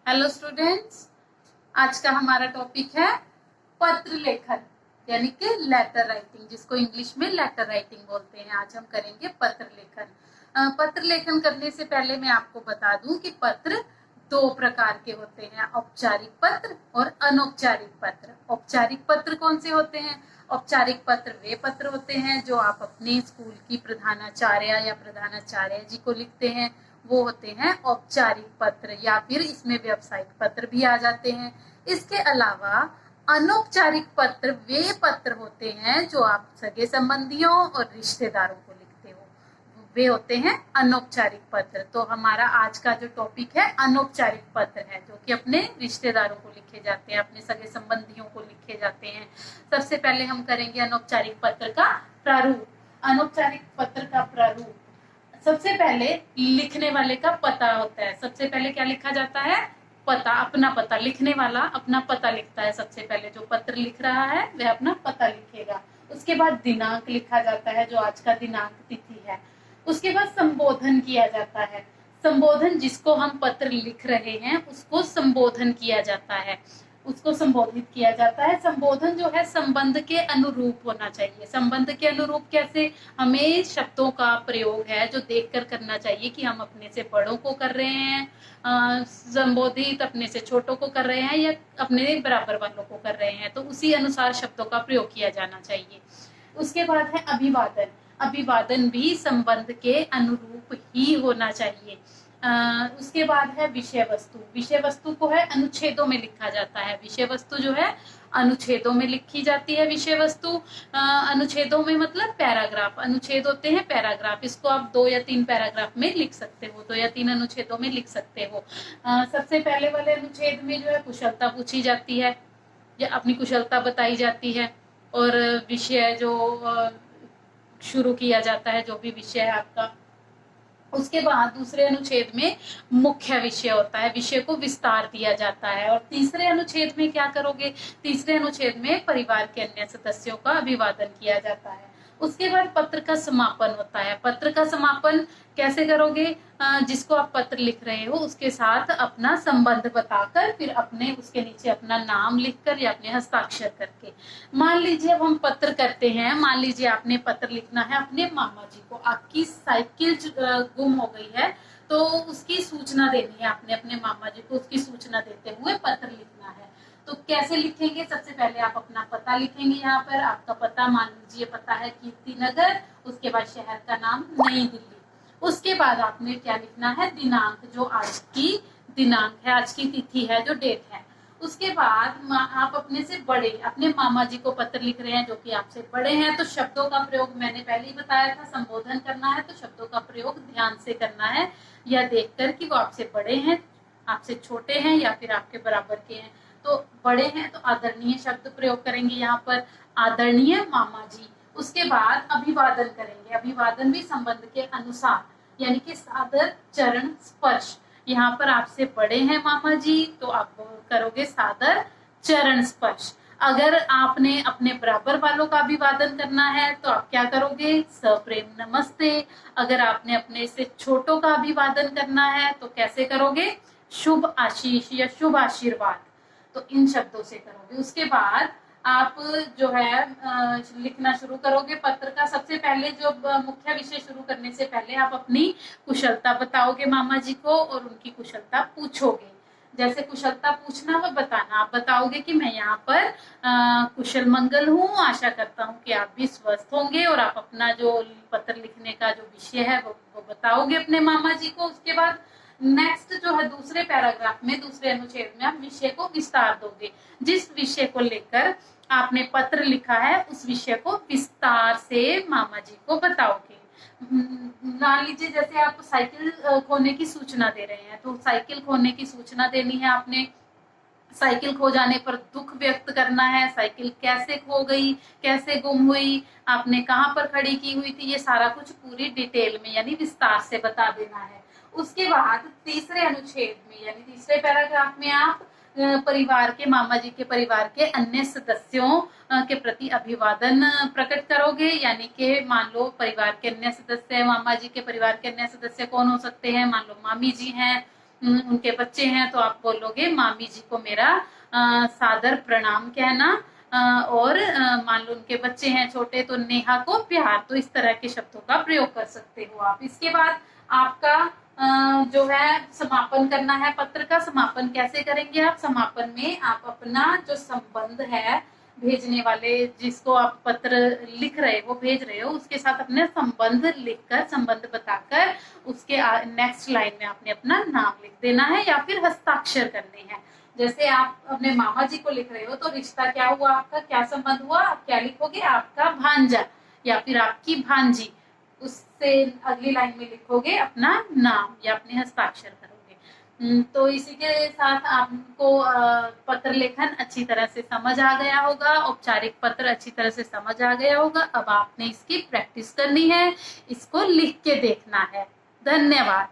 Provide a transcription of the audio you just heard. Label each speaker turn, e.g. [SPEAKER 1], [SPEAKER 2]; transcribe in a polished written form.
[SPEAKER 1] Hello students, आज का हमारा टॉपिक है पत्र लेखन यानी कि लेटर राइटिंग, जिसको इंग्लिश में लेटर राइटिंग बोलते हैं। आज हम करेंगे पत्र लेखन। पत्र लेखन करने से पहले मैं आपको बता दूं कि पत्र दो प्रकार के होते हैं, औपचारिक पत्र और अनौपचारिक पत्र। औपचारिक पत्र कौन से होते हैं? औपचारिक पत्र वे पत्र होते हैं जो आप अपने स्कूल की प्रधानाचार्य या प्रधानाचार्य जी को लिखते हैं, वो होते हैं औपचारिक पत्र, या फिर इसमें व्यावसायिक पत्र भी आ जाते हैं। इसके अलावा अनौपचारिक पत्र वे पत्र होते हैं जो आप सगे संबंधियों और रिश्तेदारों को लिखते हो, वे होते हैं अनौपचारिक पत्र। तो हमारा आज का जो टॉपिक है अनौपचारिक पत्र है, जो कि अपने रिश्तेदारों को लिखे जाते हैं, अपने सगे संबंधियों को लिखे जाते हैं। सबसे पहले हम करेंगे अनौपचारिक पत्र का प्रारूप। अनौपचारिक पत्र का प्रारूप, सबसे पहले लिखने वाले का पता होता है। सबसे पहले क्या लिखा जाता है? पता, अपना पता। लिखने वाला अपना पता लिखता है। सबसे पहले जो पत्र लिख रहा है वह अपना पता लिखेगा। उसके बाद दिनांक लिखा जाता है, जो आज का दिनांक तिथि है। उसके बाद संबोधन किया जाता है। संबोधन, जिसको हम पत्र लिख रहे हैं उसको संबोधन किया जाता है, उसको संबोधित किया जाता है। संबोधन जो है संबंध के अनुरूप होना चाहिए। संबंध के अनुरूप कैसे? हमें शब्दों का प्रयोग है जो देखकर करना चाहिए कि हम अपने से बड़ों को कर रहे हैं संबोधित, अपने से छोटों को कर रहे हैं या अपने बराबर वालों को कर रहे हैं, तो उसी अनुसार शब्दों का प्रयोग किया जाना चाहिए। उसके बाद है अभिवादन। अभिवादन भी संबंध के अनुरूप ही होना चाहिए। उसके बाद है विषय वस्तु। विषय वस्तु को है अनुच्छेदों में लिखा जाता है। विषय वस्तु जो है अनुच्छेदों में लिखी जाती है। विषय वस्तु अनुच्छेदों में मतलब पैराग्राफ। अनुच्छेद होते हैं पैराग्राफ, इसको आप 2 या 3 पैराग्राफ में लिख सकते हो, 2 या 3 अनुच्छेदों में लिख सकते हो। सबसे पहले वाले अनुच्छेद में जो है कुशलता पूछी जाती है या अपनी कुशलता बताई जाती है, और विषय जो शुरू किया जाता है, जो भी विषय है आपका। उसके बाद दूसरे अनुच्छेद में मुख्य विषय होता है, विषय को विस्तार दिया जाता है। और तीसरे अनुच्छेद में क्या करोगे? तीसरे अनुच्छेद में परिवार के अन्य सदस्यों का अभिवादन किया जाता है। उसके बाद पत्र का समापन होता है। पत्र का समापन कैसे करोगे? जिसको आप पत्र लिख रहे हो उसके साथ अपना संबंध बताकर, फिर अपने उसके नीचे अपना नाम लिखकर या अपने हस्ताक्षर करके। मान लीजिए अब हम पत्र करते हैं, मान लीजिए आपने पत्र लिखना है अपने मामा जी को। आपकी साइकिल गुम हो गई है तो उसकी सूचना देनी है आपने अपने मामा जी को, उसकी सूचना देते हुए पत्र लिखना है। तो कैसे लिखेंगे? सबसे पहले आप अपना पता लिखेंगे। यहाँ पर आपका पता मान लीजिए पता है कीर्ति नगर, उसके बाद शहर का नाम नई दिल्ली। उसके बाद आपने क्या लिखना है? दिनांक, जो आज की दिनांक है, आज की तिथि है, जो डेट है। उसके बाद आप अपने से बड़े, अपने मामा जी को पत्र लिख रहे हैं जो कि आपसे बड़े हैं, तो शब्दों का प्रयोग मैंने पहले ही बताया था। संबोधन करना है तो शब्दों का प्रयोग ध्यान से करना है, या देखकर कि वो आपसे बड़े हैं, आपसे छोटे हैं या फिर आपके बराबर के हैं। तो बड़े हैं तो आदरणीय शब्द प्रयोग करेंगे यहाँ पर, आदरणीय मामा जी। उसके बाद अभिवादन करेंगे। अभिवादन भी संबंध के अनुसार, यानी कि सादर, चरण, स्पर्श। यहाँ पर आपसे बड़े हैं मामा जी तो आप करोगे सादर, चरण, स्पर्श। अगर आपने अपने बराबर वालों का अभिवादन करना है तो आप क्या करोगे? सप्रेम नमस्ते। अगर आपने अपने से छोटों का अभिवादन करना है तो कैसे करोगे? शुभ आशीष या शुभ आशीर्वाद। तो इन शब्दों से करोगे। उसके बाद आप जो है लिखना शुरू करोगे पत्र का। सबसे पहले जो मुख्य विषय शुरू करने से पहले आप अपनी कुशलता बताओगे मामा जी को और उनकी कुशलता पूछोगे। जैसे कुशलता पूछना व बताना, आप बताओगे कि मैं यहाँ पर कुशल मंगल हूँ, आशा करता हूँ कि आप भी स्वस्थ होंगे, और आप अपना जो पत्र लिखने का जो विषय है वो बताओगे अपने मामा जी को। उसके बाद नेक्स्ट जो है दूसरे पैराग्राफ में, दूसरे अनुच्छेद में आप विषय को विस्तार दोगे। जिस विषय को लेकर आपने पत्र लिखा है उस विषय को विस्तार से मामा जी को बताओगे। मान लीजिए जैसे आप साइकिल खोने की सूचना दे रहे हैं, तो साइकिल खोने की सूचना देनी है आपने। साइकिल खो जाने पर दुख व्यक्त करना है, साइकिल कैसे खो गई, कैसे गुम हुई, आपने कहाँ पर खड़ी की हुई थी, ये सारा कुछ पूरी डिटेल में यानी विस्तार से बता देना है। उसके बाद तीसरे अनुच्छेद में यानी तीसरे पैराग्राफ में आप परिवार के, मामा जी के परिवार के अन्य सदस्यों के प्रति अभिवादन प्रकट करोगे। यानी कि मान लो परिवार के अन्य सदस्य, मामा जी के परिवार के अन्य सदस्य कौन हो सकते हैं? मान लो मामी जी हैं, उनके बच्चे हैं तो आप बोलोगे मामी जी को मेरा सादर प्रणाम कहना। और मान लो उनके बच्चे हैं छोटे तो नेहा को प्यार, तो इस तरह के शब्दों का प्रयोग कर सकते हो आप। इसके बाद आपका जो है समापन करना है। पत्र का समापन कैसे करेंगे आप? समापन में आप अपना जो संबंध है, भेजने वाले जिसको आप पत्र लिख रहे हो, भेज रहे हो, उसके साथ अपने संबंध लिखकर, संबंध बताकर उसके नेक्स्ट लाइन में आपने अपना नाम लिख देना है या फिर हस्ताक्षर करने हैं। जैसे आप अपने मामा जी को लिख रहे हो तो रिश्ता क्या हुआ आपका, क्या संबंध हुआ, आप क्या लिखोगे? आपका भांजा या फिर आपकी भांजी। उससे अगली लाइन में लिखोगे अपना नाम या अपने हस्ताक्षर करोगे। तो इसी के साथ आपको पत्र लेखन अच्छी तरह से समझ आ गया होगा, औपचारिक पत्र अच्छी तरह से समझ आ गया होगा। अब आपने इसकी प्रैक्टिस करनी है, इसको लिख के देखना है। धन्यवाद।